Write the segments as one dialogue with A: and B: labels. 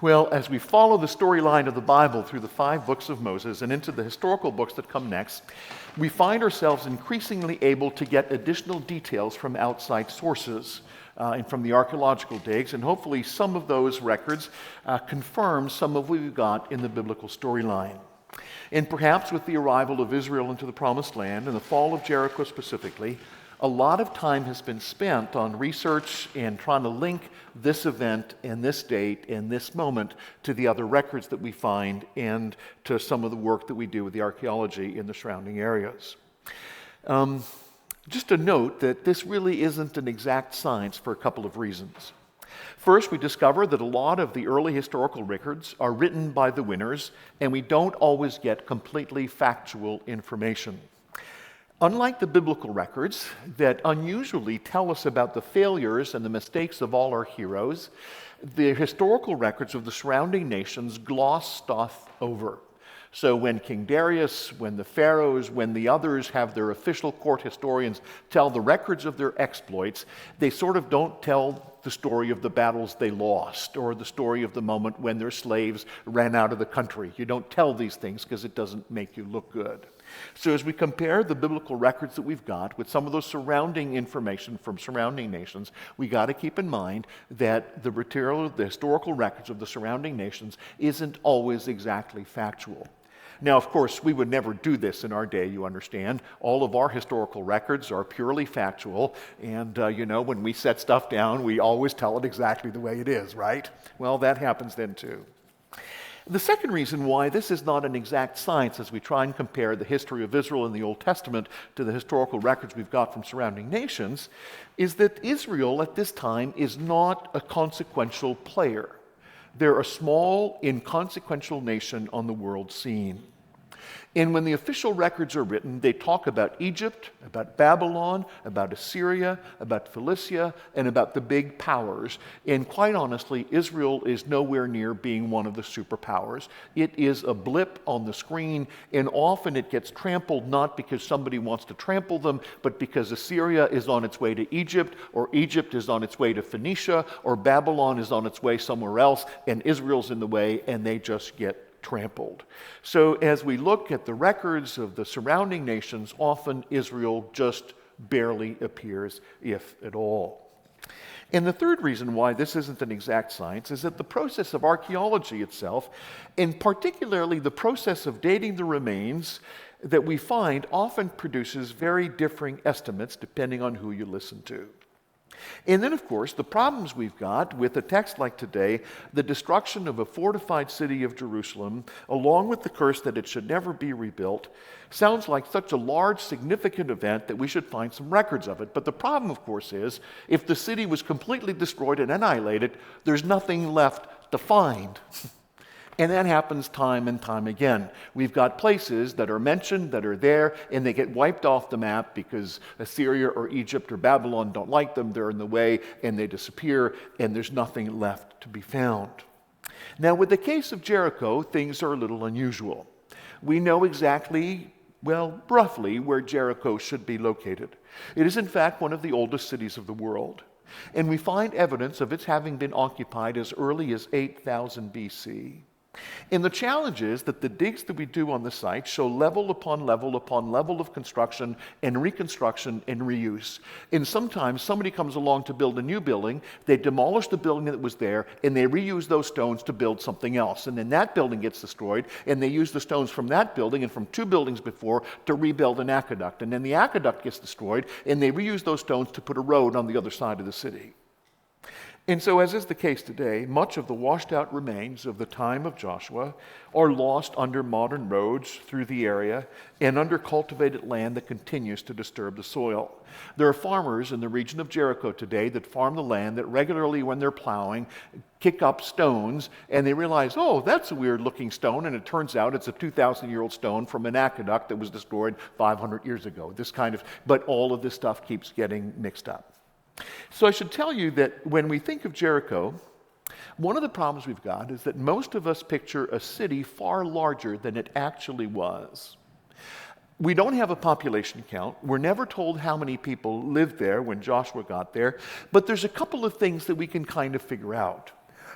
A: Well, as we follow the storyline of the Bible through the 5 books of Moses and into the historical books that come next, we find ourselves increasingly able to get additional details from outside sources and from the archaeological digs, and hopefully some of those records confirm some of what we've got in the biblical storyline. And perhaps with the arrival of Israel into the Promised Land and the fall of Jericho specifically, a lot of time has been spent on research and trying to link this event and this date and this moment to the other records that we find and to some of the work that we do with the archaeology in the surrounding areas. Just a note that this really isn't an exact science for a couple of reasons. First, we discover that a lot of the early historical records are written by the winners, and we don't always get completely factual information. Unlike the biblical records that unusually tell us about the failures and the mistakes of all our heroes, the historical records of the surrounding nations gloss stuff over. So when King Darius, when the pharaohs, when the others have their official court historians tell the records of their exploits, they sort of don't tell the story of the battles they lost or the story of the moment when their slaves ran out of the country. You don't tell these things because it doesn't make you look good. So as we compare the biblical records that we've got with some of those surrounding information from surrounding nations, we got to keep in mind that the material, the historical records of the surrounding nations isn't always exactly factual. Now, of course, we would never do this in our day, you understand. All of our historical records are purely factual, and when we set stuff down, we always tell it exactly the way it is, right? Well, that happens then too. The second reason why this is not an exact science as we try and compare the history of Israel in the Old Testament to the historical records we've got from surrounding nations is that Israel at this time is not a consequential player. They're a small, inconsequential nation on the world scene. And when the official records are written, they talk about Egypt, about Babylon, about Assyria, about Philistia, and about the big powers. And quite honestly, Israel is nowhere near being one of the superpowers. It is a blip on the screen, and often it gets trampled not because somebody wants to trample them, but because Assyria is on its way to Egypt, or Egypt is on its way to Phoenicia, or Babylon is on its way somewhere else, and Israel's in the way, and they just get trampled. So as we look at the records of the surrounding nations, often Israel just barely appears, if at all. And the third reason why this isn't an exact science is that the process of archaeology itself, and particularly the process of dating the remains that we find, often produces very differing estimates depending on who you listen to. And then, of course, the problems we've got with a text like today, the destruction of a fortified city of Jerusalem, along with the curse that it should never be rebuilt, sounds like such a large, significant event that we should find some records of it. But the problem, of course, is if the city was completely destroyed and annihilated, there's nothing left to find. And that happens time and time again. We've got places that are mentioned, that are there, and they get wiped off the map because Assyria or Egypt or Babylon don't like them, they're in the way, and they disappear, and there's nothing left to be found. Now, with the case of Jericho, things are a little unusual. We know exactly, roughly, where Jericho should be located. It is, in fact, one of the oldest cities of the world. And we find evidence of its having been occupied as early as 8000 BC. And the challenge is that the digs that we do on the site show level upon level upon level of construction and reconstruction and reuse. And sometimes somebody comes along to build a new building, they demolish the building that was there, and they reuse those stones to build something else. And then that building gets destroyed, and they use the stones from that building and from 2 buildings before to rebuild an aqueduct. And then the aqueduct gets destroyed, and they reuse those stones to put a road on the other side of the city. And so, as is the case today, much of the washed-out remains of the time of Joshua are lost under modern roads through the area and under cultivated land that continues to disturb the soil. There are farmers in the region of Jericho today that farm the land that regularly, when they're plowing, kick up stones, and they realize, oh, that's a weird-looking stone, and it turns out it's a 2,000-year-old stone from an aqueduct that was destroyed 500 years ago. But all of this stuff keeps getting mixed up. So I should tell you that when we think of Jericho, one of the problems we've got is that most of us picture a city far larger than it actually was. We don't have a population count. We're never told how many people lived there when Joshua got there, but there's a couple of things that we can kind of figure out.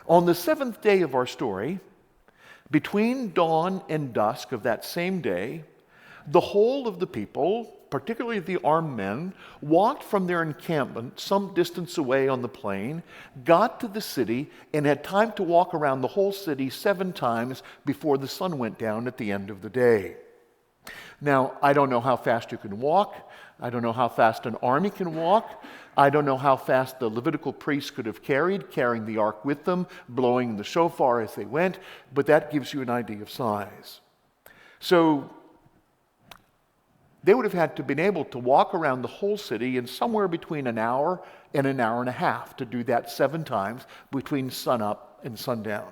A: On the seventh day of our story, between dawn and dusk of that same day, the whole of the people, particularly the armed men, walked from their encampment some distance away on the plain, got to the city, and had time to walk around the whole city 7 times before the sun went down at the end of the day. Now, I don't know how fast you can walk. I don't know how fast an army can walk. I don't know how fast the Levitical priests could have carrying the ark with them, blowing the shofar as they went, but that gives you an idea of size. So they would have had to been able to walk around the whole city in somewhere between an hour and an hour and a half to do that 7 times between sunup and sundown.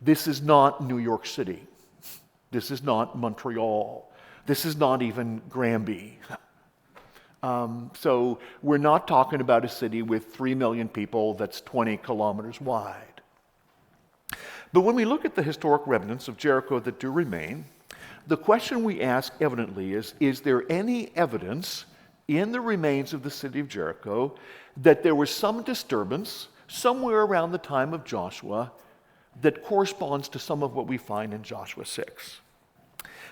A: This is not New York City. This is not Montreal. This is not even Granby. So we're not talking about a city with 3 million people that's 20 kilometers wide. But when we look at the historic remnants of Jericho that do remain, the question we ask evidently is there any evidence in the remains of the city of Jericho that there was some disturbance somewhere around the time of Joshua that corresponds to some of what we find in Joshua 6?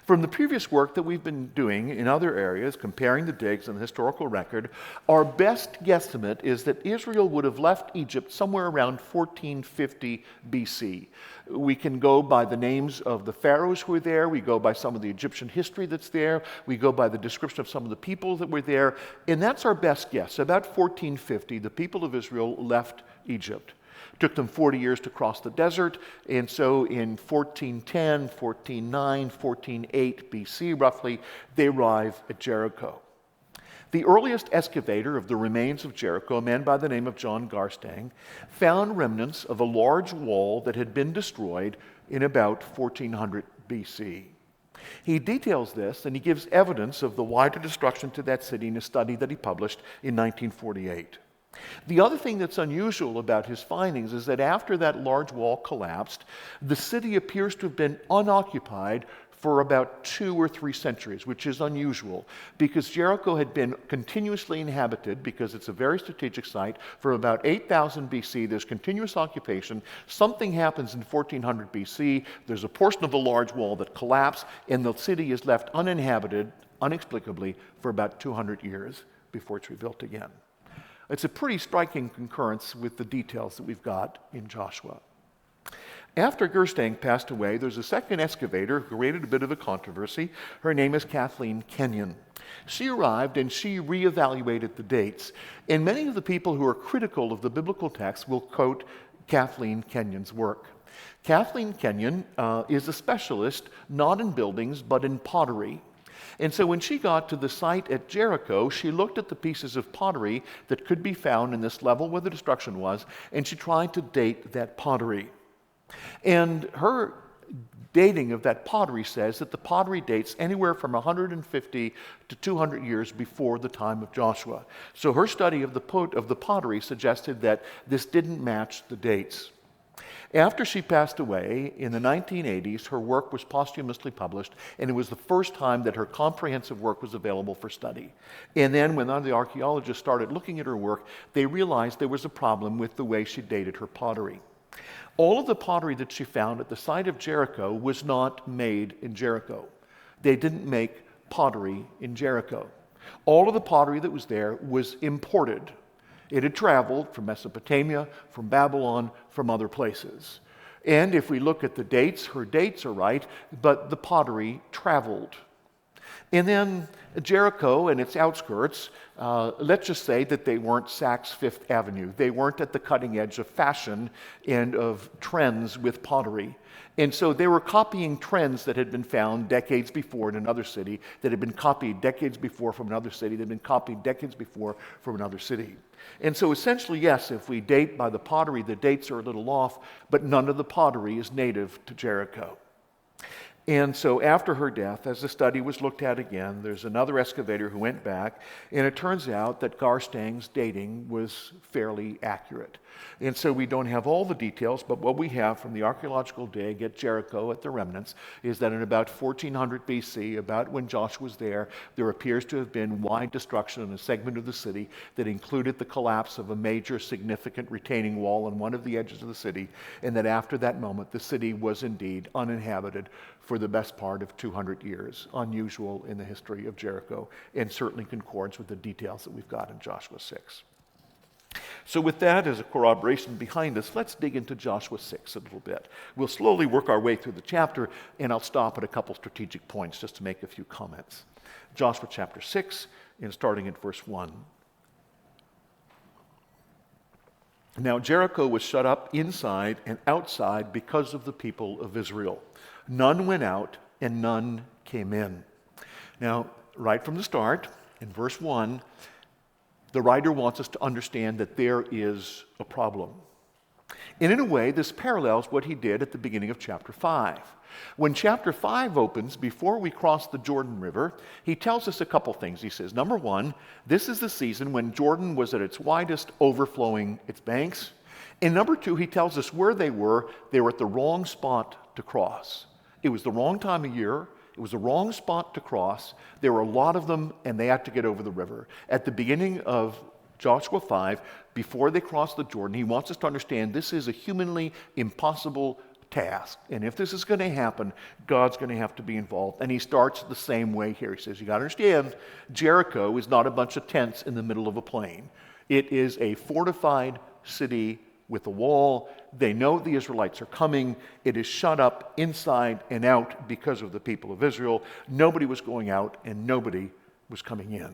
A: From the previous work that we've been doing in other areas, comparing the digs and the historical record, our best guesstimate is that Israel would have left Egypt somewhere around 1450 BC. We can go by the names of the pharaohs who were there, we go by some of the Egyptian history that's there, we go by the description of some of the people that were there, and that's our best guess. About 1450, the people of Israel left Egypt. It took them 40 years to cross the desert, and so in 1410, 1409, 1408 BC, roughly, they arrive at Jericho. The earliest excavator of the remains of Jericho, a man by the name of John Garstang, found remnants of a large wall that had been destroyed in about 1400 BC. He details this, and he gives evidence of the wider destruction to that city in a study that he published in 1948. The other thing that's unusual about his findings is that after that large wall collapsed, the city appears to have been unoccupied for about 2 or 3 centuries, which is unusual because Jericho had been continuously inhabited because it's a very strategic site for about 8000 BC. There's continuous occupation. Something happens in 1400 BC. There's a portion of the large wall that collapsed, and the city is left uninhabited, inexplicably, for about 200 years before it's rebuilt again. It's a pretty striking concurrence with the details that we've got in Joshua. After Gerstang passed away, there's a second excavator who created a bit of a controversy. Her name is Kathleen Kenyon. She arrived and she reevaluated the dates. And many of the people who are critical of the biblical text will quote Kathleen Kenyon's work. Kathleen Kenyon is a specialist not in buildings but in pottery. And so when she got to the site at Jericho, she looked at the pieces of pottery that could be found in this level where the destruction was, and she tried to date that pottery. And her dating of that pottery says that the pottery dates anywhere from 150 to 200 years before the time of Joshua. So her study of the pottery suggested that this didn't match the dates. After she passed away in the 1980s, her work was posthumously published, and it was the first time that her comprehensive work was available for study. And then when the archaeologists started looking at her work, they realized there was a problem with the way she dated her pottery. All of the pottery that she found at the site of Jericho was not made in Jericho. They didn't make pottery in Jericho. All of the pottery that was there was imported. It had traveled from Mesopotamia, from Babylon, from other places. And if we look at the dates, her dates are right, but the pottery traveled. And then Jericho and its outskirts, let's just say that they weren't Saks Fifth Avenue. They weren't at the cutting edge of fashion and of trends with pottery. And so they were copying trends that had been found decades before in another city, that had been copied decades before from another city, that had been copied decades before from another city. And so essentially, yes, if we date by the pottery, the dates are a little off, but none of the pottery is native to Jericho. And so after her death, as the study was looked at again, there's another excavator who went back, and it turns out that Garstang's dating was fairly accurate. And so we don't have all the details, but what we have from the archaeological dig at Jericho at the remnants is that in about 1400 BC, about when Joshua was there appears to have been wide destruction in a segment of the city that included the collapse of a major significant retaining wall on one of the edges of the city, and that after that moment the city was indeed uninhabited for the best part of 200 years, unusual in the history of Jericho, and certainly concords with the details that we've got in Joshua 6. So with that as a corroboration behind us, let's dig into Joshua 6 a little bit. We'll slowly work our way through the chapter, and I'll stop at a couple strategic points just to make a few comments. Joshua chapter 6, and starting at verse 1. Now Jericho was shut up inside and outside because of the people of Israel. None went out and none came in. Now, right from the start, in verse 1, the writer wants us to understand that there is a problem. And in a way, this parallels what he did at the beginning of chapter 5. When chapter 5 opens, before we cross the Jordan River, he tells us a couple things. He says, number one, this is the season when Jordan was at its widest, overflowing its banks. And number two, he tells us where they were at the wrong spot to cross. It was the wrong time of year. It was the wrong spot to cross. There were a lot of them, and they had to get over the river. At the beginning of Joshua 5, before they cross the Jordan, he wants us to understand this is a humanly impossible task. And if this is going to happen, God's going to have to be involved. And he starts the same way here. He says, you got to understand, Jericho is not a bunch of tents in the middle of a plain. It is a fortified city with a wall. They know the Israelites are coming. It is shut up inside and out because of the people of Israel. Nobody was going out and nobody was coming in.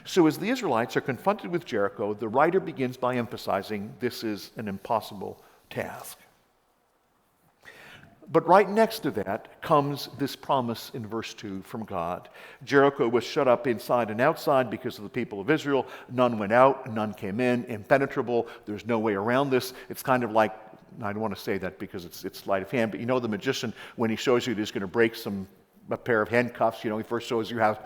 A: So as the Israelites are confronted with Jericho, the writer begins by emphasizing this is an impossible task. But right next to that comes this promise in verse 2 from God. Jericho was shut up inside and outside because of the people of Israel. None went out, none came in, impenetrable. There's no way around this. It's kind of like, I don't want to say that because it's sleight of hand, but you know the magician, when he shows you he's going to break a pair of handcuffs, he first shows you how.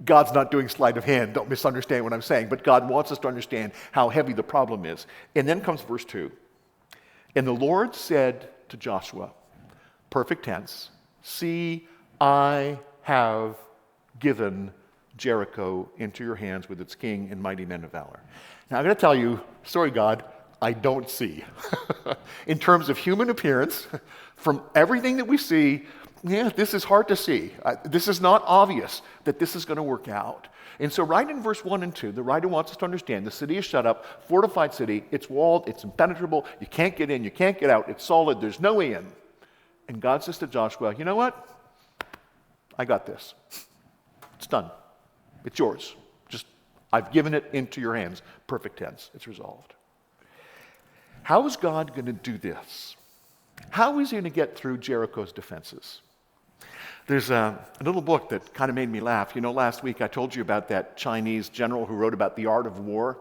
A: God's not doing sleight of hand. Don't misunderstand what I'm saying. But God wants us to understand how heavy the problem is. And then comes verse 2. And the Lord said to Joshua, perfect tense, see, I have given Jericho into your hands with its king and mighty men of valor. Now, I'm going to tell you, sorry, God, I don't see. In terms of human appearance, from everything that we see, this is hard to see. This is not obvious that this is going to work out. And so right in verse 1 and 2, the writer wants us to understand the city is shut up, fortified city, it's walled, it's impenetrable, you can't get in, you can't get out, it's solid, there's no way in. And God says to Joshua, you know what? I got this. It's done. It's yours. I've given it into your hands. Perfect tense. It's resolved. How is God going to do this? How is he going to get through Jericho's defenses? There's a little book that kind of made me laugh. Last week I told you about that Chinese general who wrote about the art of war.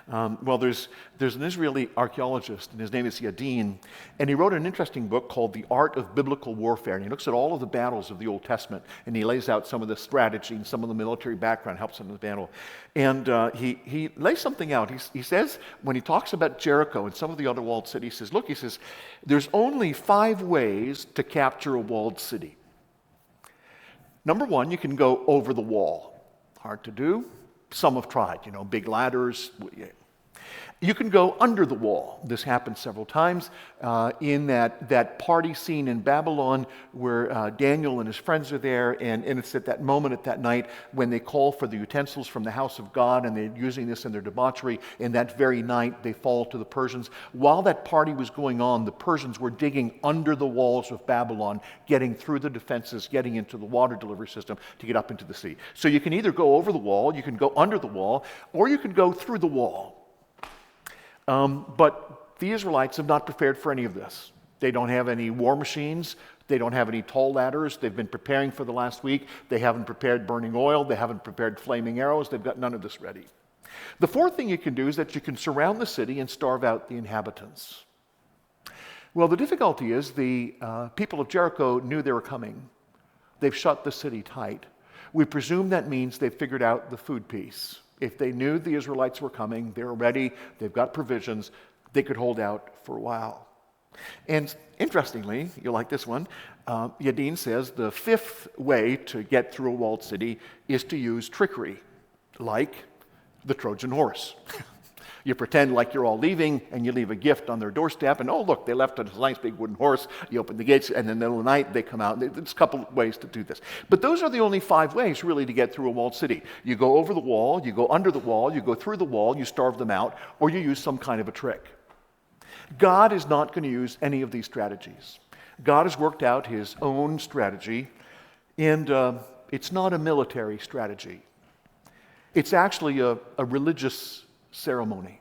A: There's an Israeli archaeologist, and his name is Yadin, and he wrote an interesting book called The Art of Biblical Warfare, and he looks at all of the battles of the Old Testament, and he lays out some of the strategy and some of the military background, helps him in the battle. And he lays something out. He says, when he talks about Jericho and some of the other walled cities, he says, there's only 5 ways to capture a walled city. Number 1, you can go over the wall. Hard to do. Some have tried, big ladders. You can go under the wall. This happened several times in that party scene in Babylon where Daniel and his friends are there, and it's at that moment, at that night, when they call for the utensils from the house of God, and they're using this in their debauchery. And that very night, they fall to the Persians. While that party was going on, the Persians were digging under the walls of Babylon, getting through the defenses, getting into the water delivery system to get up into the sea. So you can either go over the wall, you can go under the wall, or you can go through the wall. But the Israelites have not prepared for any of this. They don't have any war machines. They don't have any tall ladders. They've been preparing for the last week. They haven't prepared burning oil. They haven't prepared flaming arrows. They've got none of this ready. The fourth thing you can do is that you can surround the city and starve out the inhabitants. Well, the difficulty is the people of Jericho knew they were coming. They've shut the city tight. We presume that means they've figured out the food piece. If they knew the Israelites were coming, they were ready, they've got provisions, they could hold out for a while. And interestingly, you like this one, Yadin says the fifth way to get through a walled city is to use trickery, like the Trojan horse. You pretend like you're all leaving, and you leave a gift on their doorstep, and oh, look, they left a nice big wooden horse. You open the gates, and in the middle of the night, they come out. There's a couple of ways to do this. But those are the only 5 ways, really, to get through a walled city. You go over the wall, you go under the wall, you go through the wall, you starve them out, or you use some kind of a trick. God is not going to use any of these strategies. God has worked out his own strategy, and it's not a military strategy. It's actually a religious ceremony.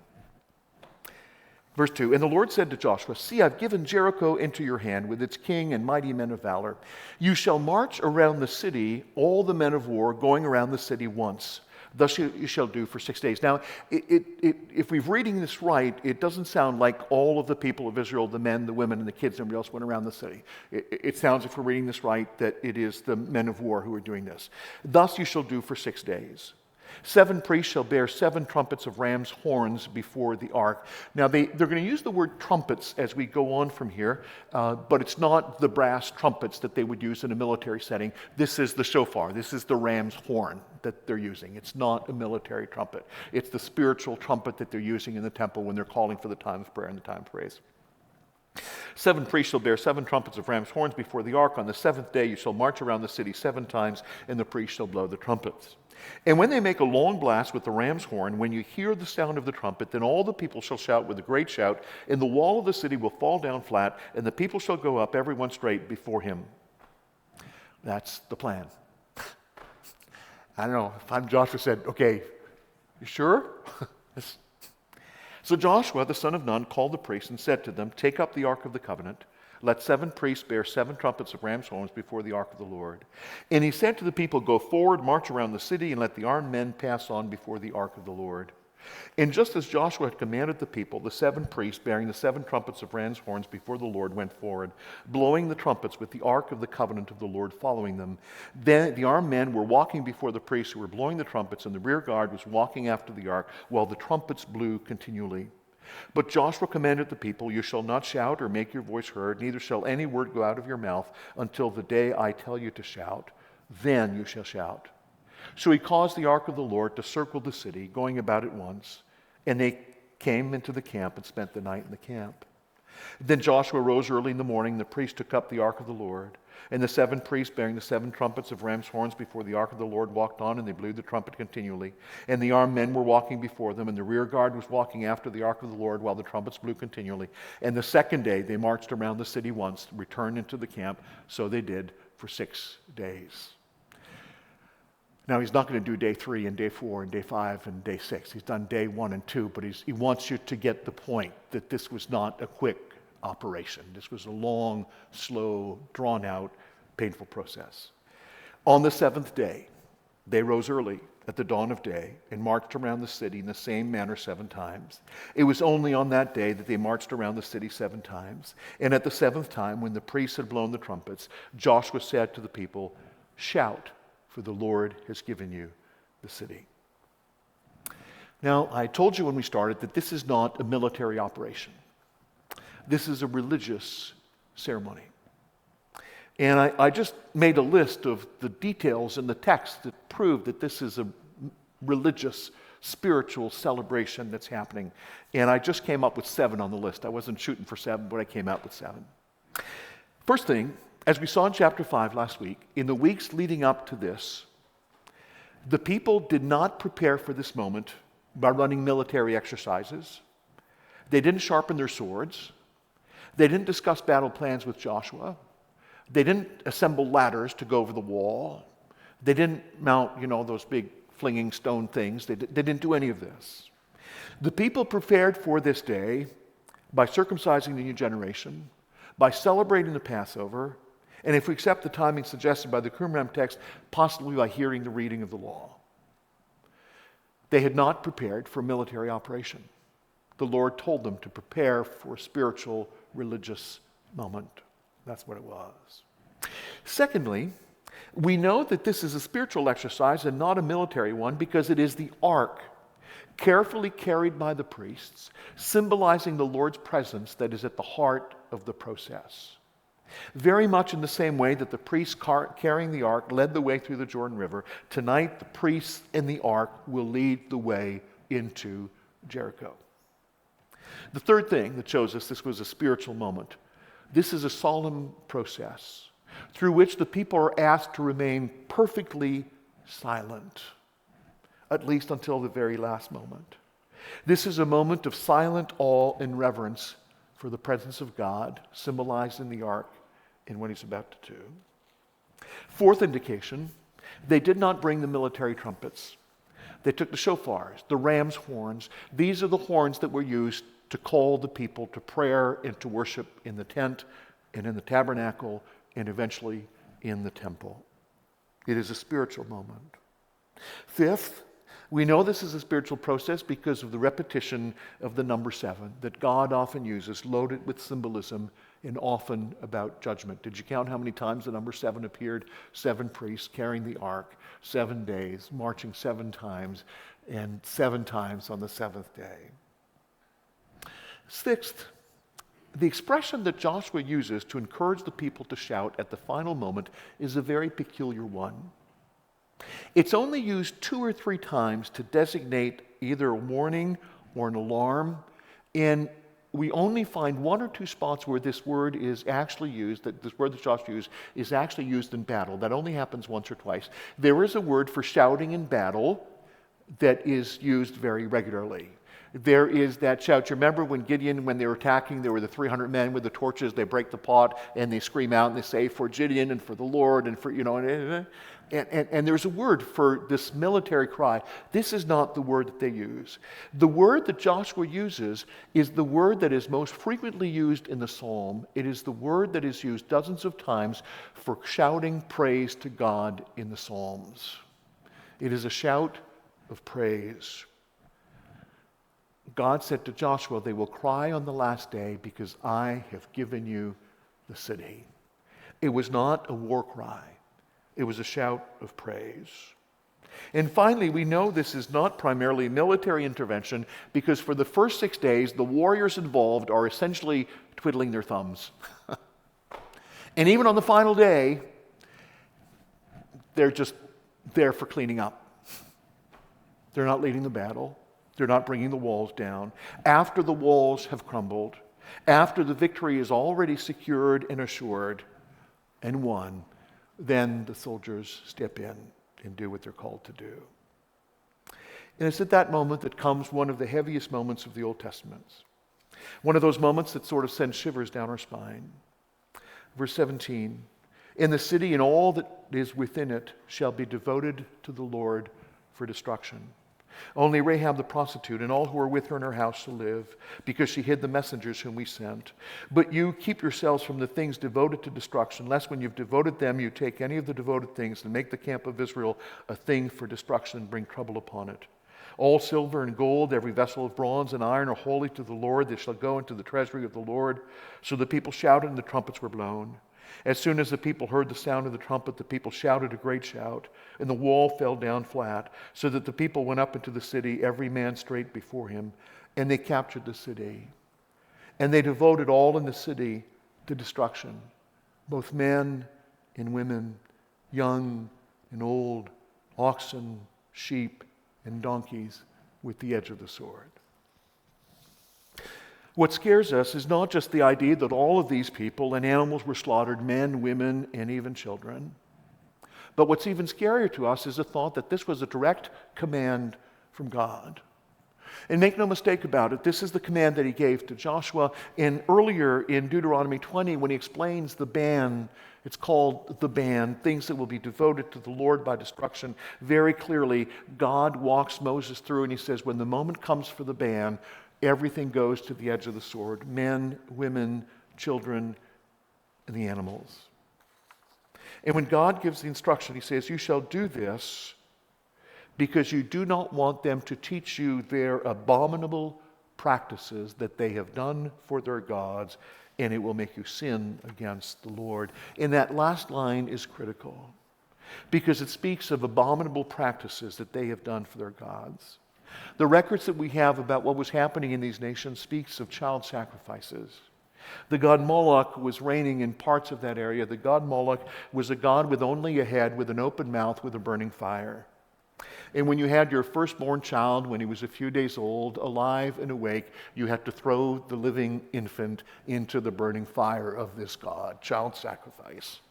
A: Verse 2, and the Lord said to Joshua, see, I've given Jericho into your hand with its king and mighty men of valor. You shall march around the city, all the men of war, going around the city once. Thus you shall do for 6 days. Now, if we're reading this right, it doesn't sound like all of the people of Israel, the men, the women, and the kids, and everybody else went around the city. It sounds, if we're reading this right, that it is the men of war who are doing this. Thus you shall do for 6 days. 7 priests shall bear 7 trumpets of ram's horns before the ark. Now, they're going to use the word trumpets as we go on from here, but it's not the brass trumpets that they would use in a military setting. This is the shofar. This is the ram's horn that they're using. It's not a military trumpet. It's the spiritual trumpet that they're using in the temple when they're calling for the time of prayer and the time of praise. 7 priests shall bear 7 trumpets of ram's horns before the ark. On the 7th day you shall march around the city 7 times, and the priests shall blow the trumpets. And when they make a long blast with the ram's horn, when you hear the sound of the trumpet, then all the people shall shout with a great shout, and the wall of the city will fall down flat, and the people shall go up, everyone straight before him. That's the plan. I don't know, if I'm Joshua, said, okay, you sure? So Joshua, the son of Nun, called the priests and said to them, take up the ark of the covenant. Let 7 priests bear 7 trumpets of ram's horns before the ark of the Lord. And he said to the people, go forward, march around the city, and let the armed men pass on before the ark of the Lord. And just as Joshua had commanded the people, the 7 priests bearing the 7 trumpets of ram's horns before the Lord went forward, blowing the trumpets with the ark of the covenant of the Lord following them. Then the armed men were walking before the priests who were blowing the trumpets, and the rear guard was walking after the ark, while the trumpets blew continually. But Joshua commanded the people, you shall not shout or make your voice heard, neither shall any word go out of your mouth until the day I tell you to shout. Then you shall shout. So he caused the ark of the Lord to circle the city, going about it once, and they came into the camp and spent the night in the camp. Then Joshua rose early in the morning, the priests took up the ark of the Lord. And the 7 priests bearing the 7 trumpets of ram's horns before the ark of the Lord walked on, and they blew the trumpet continually. And the armed men were walking before them, and the rear guard was walking after the ark of the Lord while the trumpets blew continually. And the 2nd day they marched around the city once, returned into the camp. So they did for 6 days. Now, he's not going to do day 3 and day 4 and day 5 and day 6. He's done day 1 and 2, but he wants you to get the point that this was not a quick operation. This was a long, slow, drawn-out, painful process. On the 7th day, they rose early at the dawn of day and marched around the city in the same manner 7 times. It was only on that day that they marched around the city 7 times. And at the 7th time, when the priests had blown the trumpets, Joshua said to the people, shout, for the Lord has given you the city. Now, I told you when we started that this is not a military operation. This is a religious ceremony. And I just made a list of the details in the text that prove that this is a religious, spiritual celebration that's happening. And I just came up with 7 on the list. I wasn't shooting for 7, but I came out with 7. First thing, as we saw in chapter 5 last week, in the weeks leading up to this, the people did not prepare for this moment by running military exercises. They didn't sharpen their swords. They didn't discuss battle plans with Joshua. They didn't assemble ladders to go over the wall. They didn't mount, those big flinging stone things. They didn't do any of this. The people prepared for this day by circumcising the new generation, by celebrating the Passover, and if we accept the timing suggested by the Qumran text, possibly by hearing the reading of the law. They had not prepared for a military operation. The Lord told them to prepare for a spiritual religious moment. That's what it was. Secondly, we know that this is a spiritual exercise and not a military one because it is the ark, carefully carried by the priests, symbolizing the Lord's presence that is at the heart of the process. Very much in the same way that the priests carrying the ark led the way through the Jordan River, tonight the priests in the ark will lead the way into Jericho. The third thing that shows us this was a spiritual moment. This is a solemn process through which the people are asked to remain perfectly silent, at least until the very last moment. This is a moment of silent awe and reverence for the presence of God, symbolized in the ark in what he's about to do. Fourth indication, they did not bring the military trumpets. They took the shofars, the ram's horns. These are the horns that were used to call the people to prayer and to worship in the tent and in the tabernacle and eventually in the temple. It is a spiritual moment. Fifth, we know this is a spiritual process because of the repetition of the number 7 that God often uses, loaded with symbolism and often about judgment. Did you count how many times the number 7 appeared? 7 priests carrying the ark, 7 days, marching 7 times, and 7 times on the 7th day. Sixth, the expression that Joshua uses to encourage the people to shout at the final moment is a very peculiar one. It's only used 2 or 3 times to designate either a warning or an alarm, and we only find 1 or 2 spots where this word is actually used, that this word that Joshua used is actually used in battle. That only happens once or twice. There is a word for shouting in battle that is used very regularly. There is that shout. You remember when Gideon, when they were attacking, there were the 300 men with the torches. They break the pot and they scream out and they say, "For Gideon and for the Lord," and for, and there's a word for this military cry. This is not the word that they use. The word that Joshua uses is the word that is most frequently used in the psalm. It is the word that is used dozens of times for shouting praise to God in the psalms. It is a shout of praise. God said to Joshua, "They will cry on the last day because I have given you the city." It was not a war cry. It was a shout of praise. And finally, we know this is not primarily military intervention because for the first 6 days, the warriors involved are essentially twiddling their thumbs. And even on the final day, they're just there for cleaning up. They're not leading the battle. They're not bringing the walls down. After the walls have crumbled, after the victory is already secured and assured and won, then the soldiers step in and do what they're called to do. And it's at that moment that comes one of the heaviest moments of the Old Testament. One of those moments that sort of sends shivers down our spine. Verse 17, "And the city and all that is within it shall be devoted to the Lord for destruction. Only Rahab the prostitute and all who are with her in her house shall live, because she hid the messengers whom we sent. But you keep yourselves from the things devoted to destruction, lest when you've devoted them, you take any of the devoted things and make the camp of Israel a thing for destruction and bring trouble upon it. All silver and gold, every vessel of bronze and iron are holy to the Lord. They shall go into the treasury of the Lord." So the people shouted and the trumpets were blown. As soon as the people heard the sound of the trumpet, the people shouted a great shout, and the wall fell down flat, so that the people went up into the city, every man straight before him, and they captured the city. And they devoted all in the city to destruction, both men and women, young and old, oxen, sheep, and donkeys, with the edge of the sword. What scares us is not just the idea that all of these people and animals were slaughtered, men, women, and even children. But what's even scarier to us is the thought that this was a direct command from God. And make no mistake about it, this is the command that he gave to Joshua. And earlier in Deuteronomy 20, when he explains the ban, it's called the ban, things that will be devoted to the Lord by destruction. Very clearly, God walks Moses through and he says, when the moment comes for the ban, everything goes to the edge of the sword. Men, women, children, and the animals. And when God gives the instruction, he says, "You shall do this because you do not want them to teach you their abominable practices that they have done for their gods, and it will make you sin against the Lord. And that last line is critical because it speaks of abominable practices that they have done for their gods. The records that we have about what was happening in these nations speaks of child sacrifices. The god Moloch was reigning in parts of that area. The god Moloch was a god with only a head, with an open mouth, with a burning fire. And when you had your firstborn child, when he was a few days old, alive and awake, you had to throw the living infant into the burning fire of this god. Child sacrifice.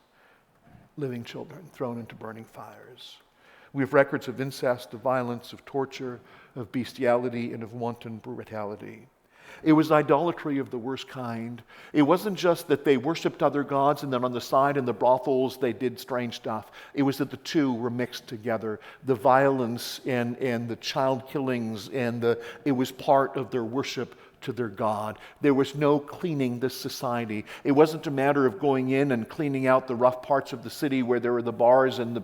A: Living children thrown into burning fires. We have records of incest, of violence, of torture, of bestiality, and of wanton brutality. It was idolatry of the worst kind. It wasn't just that they worshipped other gods and then on the side in the brothels they did strange stuff. It was that the two were mixed together. The violence and the child killings it was part of their worship to their God. There was no cleaning this society. It wasn't a matter of going in and cleaning out the rough parts of the city where there were the bars and the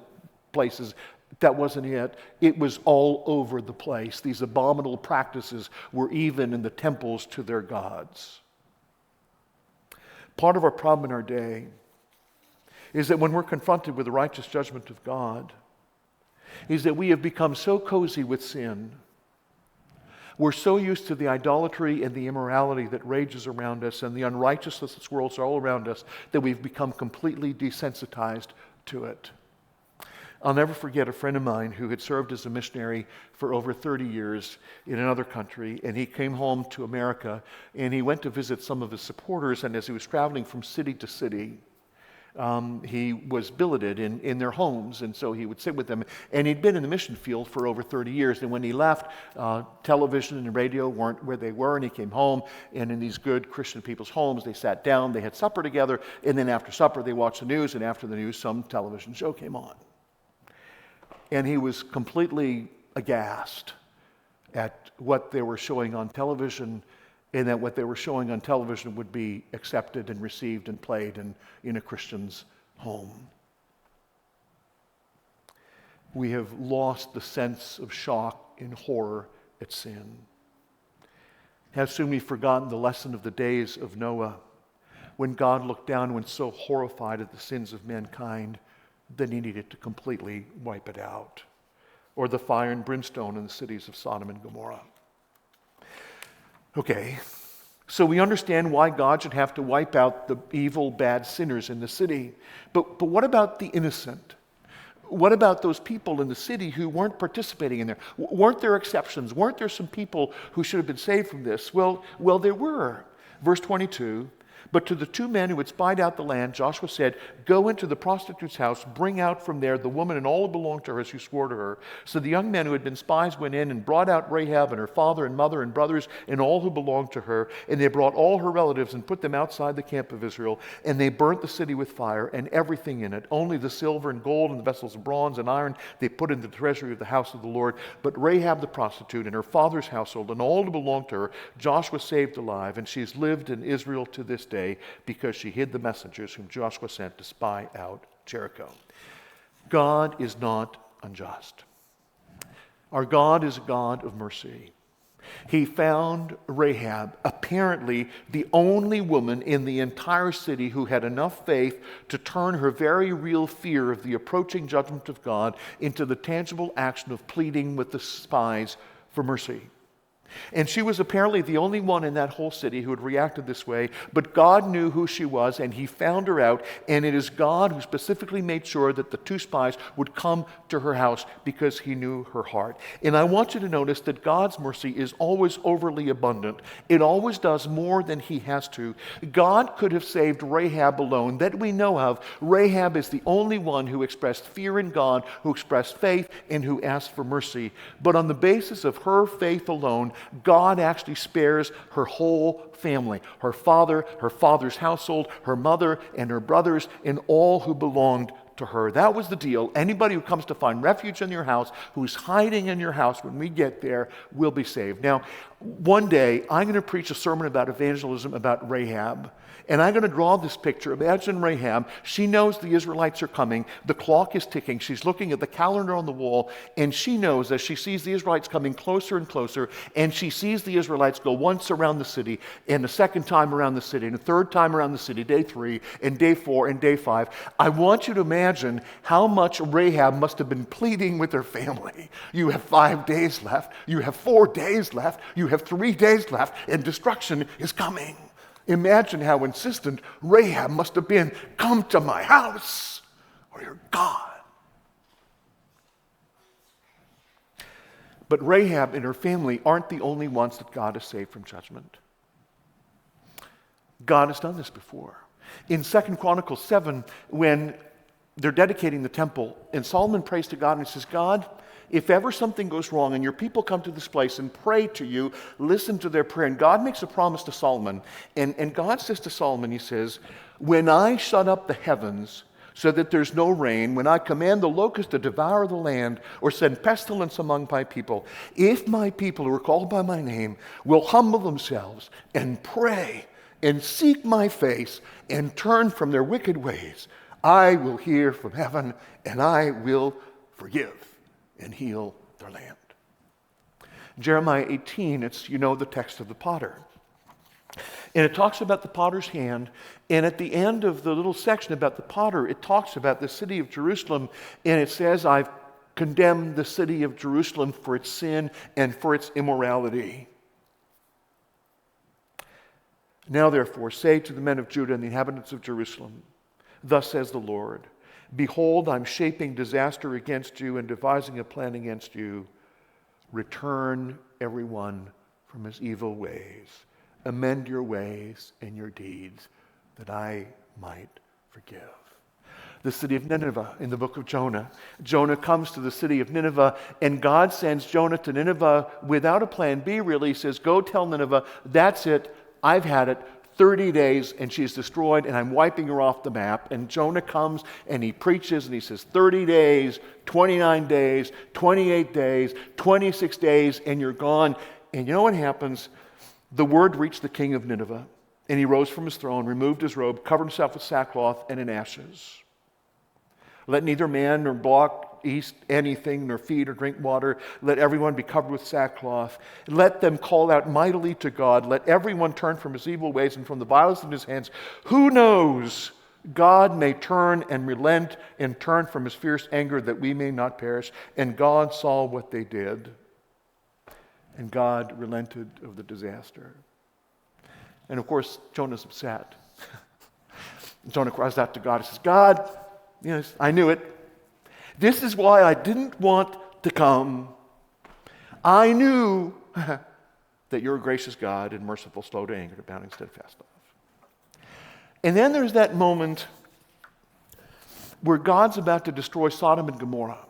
A: places. That wasn't it. It was all over the place. These abominable practices were even in the temples to their gods. Part of our problem in our day is that when we're confronted with the righteous judgment of God, is that we have become so cozy with sin. We're so used to the idolatry and the immorality that rages around us and the unrighteousness that's worlds all around us that we've become completely desensitized to it. I'll never forget a friend of mine who had served as a missionary for over 30 years in another country, and he came home to America, and he went to visit some of his supporters, and as he was traveling from city to city, he was billeted in their homes, and so he would sit with them. And he'd been in the mission field for over 30 years, and when he left, television and radio weren't where they were, and he came home, and in these good Christian people's homes, they sat down, they had supper together, and then after supper, they watched the news, and after the news, some television show came on. And he was completely aghast at what they were showing on television, and that what they were showing on television would be accepted and received and played in a Christian's home. We have lost the sense of shock and horror at sin. How soon we've forgotten the lesson of the days of Noah, when God looked down and was so horrified at the sins of mankind that he needed to completely wipe it out. Or the fire and brimstone in the cities of Sodom and Gomorrah. Okay, so we understand why God should have to wipe out the evil, bad sinners in the city. But what about the innocent? What about those people in the city who weren't participating in there? Weren't there exceptions? Weren't there some people who should have been saved from this? Well, there were. Verse 22, but to the two men who had spied out the land, Joshua said, go into the prostitute's house, bring out from there the woman and all who belonged to her as you swore to her. So the young men who had been spies went in and brought out Rahab and her father and mother and brothers and all who belonged to her. And they brought all her relatives and put them outside the camp of Israel. And they burnt the city with fire and everything in it. Only the silver and gold and the vessels of bronze and iron they put in the treasury of the house of the Lord. But Rahab the prostitute and her father's household and all who belonged to her, Joshua saved alive. And she's lived in Israel to this day, because she hid the messengers whom Joshua sent to spy out Jericho. God is not unjust. Our God is a God of mercy. He found Rahab, apparently the only woman in the entire city who had enough faith to turn her very real fear of the approaching judgment of God into the tangible action of pleading with the spies for mercy. And she was apparently the only one in that whole city who had reacted this way, but God knew who she was, and he found her out, and it is God who specifically made sure that the two spies would come to her house because he knew her heart. And I want you to notice that God's mercy is always overly abundant. It always does more than he has to. God could have saved Rahab alone, that we know of. Rahab is the only one who expressed fear in God, who expressed faith, and who asked for mercy. But on the basis of her faith alone, God actually spares her whole family, her father, her father's household, her mother, and her brothers, and all who belonged to her. That was the deal. Anybody who comes to find refuge in your house, who's hiding in your house when we get there, will be saved. Now, one day, I'm going to preach a sermon about evangelism about Rahab. And I'm going to draw this picture. Imagine Rahab. She knows the Israelites are coming. The clock is ticking. She's looking at the calendar on the wall, and she knows as she sees the Israelites coming closer and closer, and she sees the Israelites go once around the city, and a second time around the city, and a third time around the city, day 3, and day 4, and day 5. I want you to imagine how much Rahab must have been pleading with her family. You have 5 days left. You have 4 days left. You have 3 days left, and destruction is coming. Imagine how insistent Rahab must have been. Come to my house or you're gone. But Rahab and her family aren't the only ones that God has saved from judgment. God has done this before. In 2 Chronicles 7, when they're dedicating the temple, and Solomon prays to God and he says, God, if ever something goes wrong and your people come to this place and pray to you, listen to their prayer. And God makes a promise to Solomon. And God says to Solomon, he says, when I shut up the heavens so that there's no rain, when I command the locust to devour the land or send pestilence among my people, if my people who are called by my name will humble themselves and pray and seek my face and turn from their wicked ways, I will hear from heaven and I will forgive and heal their land. Jeremiah 18, it's, the text of the potter. And it talks about the potter's hand, and at the end of the little section about the potter, it talks about the city of Jerusalem, and it says, I've condemned the city of Jerusalem for its sin and for its immorality. Now therefore, say to the men of Judah and the inhabitants of Jerusalem, thus says the Lord, behold, I'm shaping disaster against you and devising a plan against you. Return everyone from his evil ways. Amend your ways and your deeds, that I might forgive. The city of Nineveh in the book of Jonah. Jonah comes to the city of Nineveh, and God sends Jonah to Nineveh without a plan B, really. He says, go tell Nineveh, that's it, I've had it. 30 days and she's destroyed and I'm wiping her off the map. And Jonah comes and he preaches and he says 30 days, 29 days, 28 days, 26 days, and you're gone. And you know what happens? The word reached the king of Nineveh, and he rose from his throne, removed his robe, covered himself with sackcloth and in ashes. Let neither man nor block eat anything, nor feed or drink water. Let everyone be covered with sackcloth. Let them call out mightily to God. Let everyone turn from his evil ways and from the violence in his hands. Who knows? God may turn and relent and turn from his fierce anger that we may not perish. And God saw what they did. And God relented of the disaster. And of course, Jonah's upset. Jonah cries out to God. He says, God, yes, I knew it. This is why I didn't want to come. I knew that you're a gracious God and merciful, slow to anger, abounding steadfast love. And then there's that moment where God's about to destroy Sodom and Gomorrah.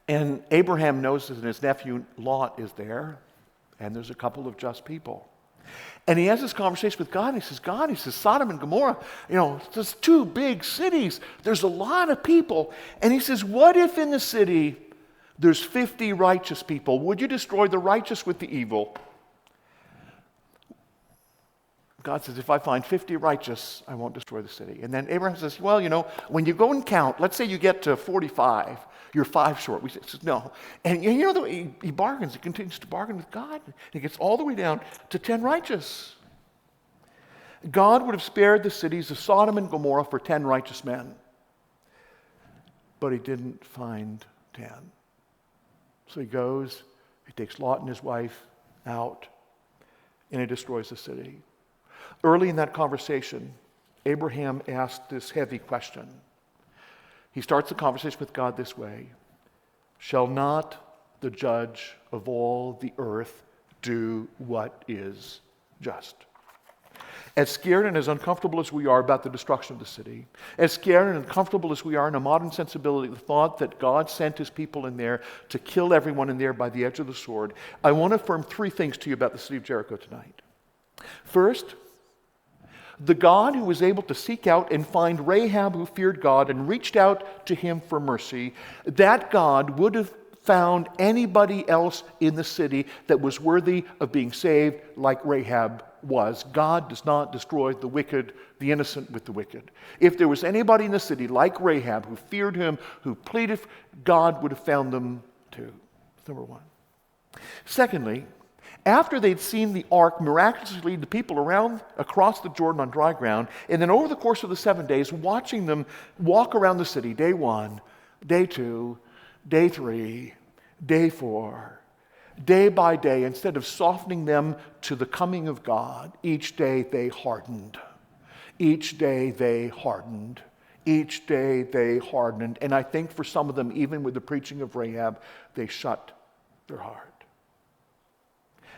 A: And Abraham knows that his nephew Lot is there, and there's a couple of just people. And he has this conversation with God, and he says, Sodom and Gomorrah, there's 2 big cities. There's a lot of people. And he says, what if in the city there's 50 righteous people? Would you destroy the righteous with the evil? God says, if I find 50 righteous, I won't destroy the city. And then Abraham says, well, when you go and count, let's say you get to 45, you're 5 short. He says, no. And he bargains, he continues to bargain with God. He gets all the way down to 10 righteous. God would have spared the cities of Sodom and Gomorrah for 10 righteous men. But he didn't find 10. So he goes, he takes Lot and his wife out, and he destroys the city. Early in that conversation, Abraham asked this heavy question. He starts the conversation with God this way. Shall not the judge of all the earth do what is just? As scared and as uncomfortable as we are about the destruction of the city, as scared and uncomfortable as we are in a modern sensibility, the thought that God sent his people in there to kill everyone in there by the edge of the sword, I want to affirm 3 things to you about the city of Jericho tonight. First, The God who was able to seek out and find Rahab who feared God and reached out to him for mercy, that God would have found anybody else in the city that was worthy of being saved like Rahab was. God does not destroy the wicked, the innocent with the wicked. If there was anybody in the city like Rahab who feared him, who pleaded, God would have found them too. That's number one. Secondly, after they'd seen the ark miraculously lead the people across the Jordan on dry ground, and then over the course of the 7 days, watching them walk around the city, day 1, day 2, day 3, day 4, day by day, instead of softening them to the coming of God, each day they hardened. Each day they hardened. Each day they hardened. And I think for some of them, even with the preaching of Rahab, they shut their heart.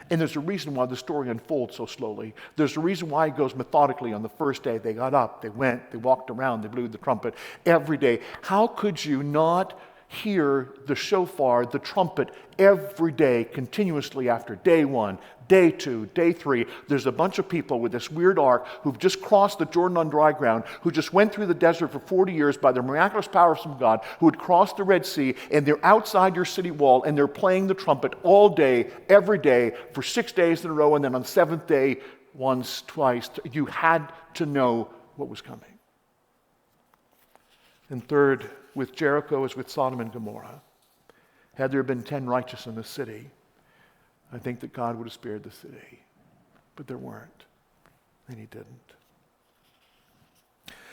A: And there's a reason why the story unfolds so slowly. There's a reason why it goes methodically. On the first day, they got up, they went, they walked around, they blew the trumpet every day. How could you not hear the shofar, the trumpet, every day, continuously after day 1, day 2, day 3? There's a bunch of people with this weird ark who've just crossed the Jordan on dry ground, who just went through the desert for 40 years by the miraculous power from God, who had crossed the Red Sea, and they're outside your city wall, and they're playing the trumpet all day, every day, for 6 days in a row, and then on the 7th day, once, twice. You had to know what was coming. And third, with Jericho as with Sodom and Gomorrah, had there been 10 righteous in the city, I think that God would have spared the city. But there weren't, and he didn't.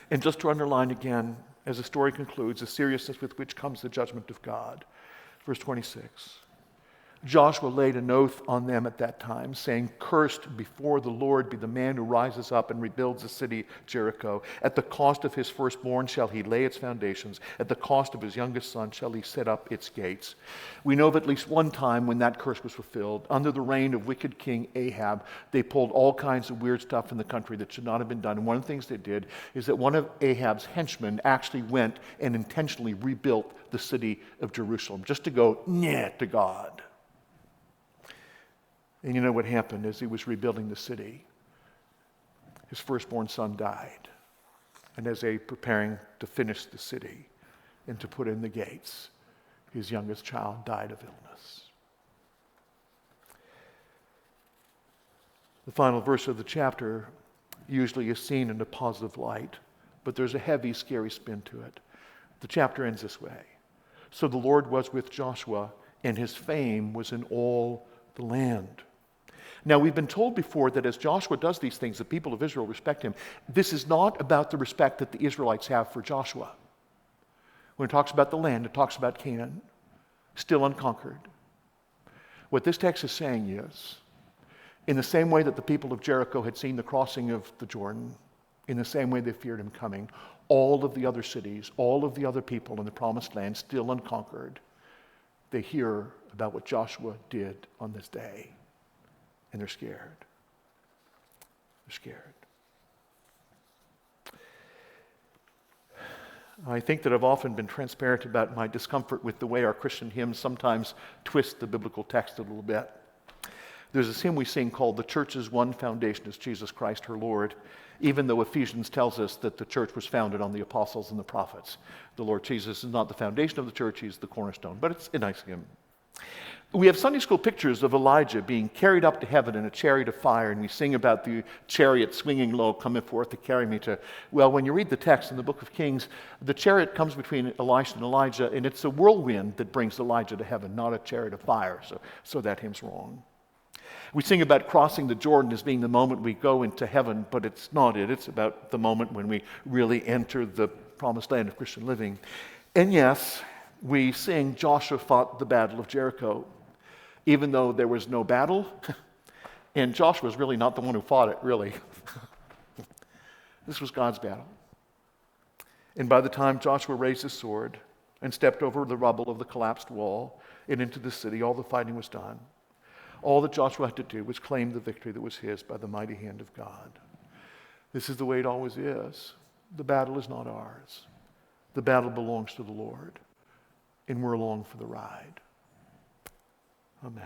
A: And just to underline again, as the story concludes, the seriousness with which comes the judgment of God. Verse 26. Joshua laid an oath on them at that time, saying, "Cursed before the Lord be the man who rises up and rebuilds the city Jericho. At the cost of his firstborn shall he lay its foundations. At the cost of his youngest son shall he set up its gates." We know of at least one time when that curse was fulfilled. Under the reign of wicked King Ahab, they pulled all kinds of weird stuff in the country that should not have been done. And one of the things they did is that one of Ahab's henchmen actually went and intentionally rebuilt the city of Jerusalem, just to go, "Nyeh," to God. And you know what happened as he was rebuilding the city? His firstborn son died. And as they were preparing to finish the city and to put in the gates, his youngest child died of illness. The final verse of the chapter usually is seen in a positive light, but there's a heavy, scary spin to it. The chapter ends this way. So the Lord was with Joshua, and his fame was in all the land. Now, we've been told before that as Joshua does these things, the people of Israel respect him. This is not about the respect that the Israelites have for Joshua. When it talks about the land, it talks about Canaan, still unconquered. What this text is saying is, in the same way that the people of Jericho had seen the crossing of the Jordan, in the same way they feared him coming, all of the other cities, all of the other people in the promised land, still unconquered, they hear about what Joshua did on this day. And they're scared. They're scared. I think that I've often been transparent about my discomfort with the way our Christian hymns sometimes twist the biblical text a little bit. There's this hymn we sing called "The Church's One Foundation is Jesus Christ her Lord," even though Ephesians tells us that the church was founded on the apostles and the prophets. The Lord Jesus is not the foundation of the church, he's the cornerstone. But it's a nice hymn. We have Sunday school pictures of Elijah being carried up to heaven in a chariot of fire, and we sing about the chariot swinging low, coming forth to carry me to... Well, when you read the text in the book of Kings, the chariot comes between Elisha and Elijah, and it's a whirlwind that brings Elijah to heaven, not a chariot of fire, so that hymn's wrong. We sing about crossing the Jordan as being the moment we go into heaven, but it's not it. It's about the moment when we really enter the promised land of Christian living. And yes, we sing Joshua fought the battle of Jericho, even though there was no battle, and Joshua was really not the one who fought it, really. This was God's battle. And by the time Joshua raised his sword and stepped over the rubble of the collapsed wall and into the city, all the fighting was done. All that Joshua had to do was claim the victory that was his by the mighty hand of God. This is the way it always is. The battle is not ours. The battle belongs to the Lord, and we're along for the ride. Amen.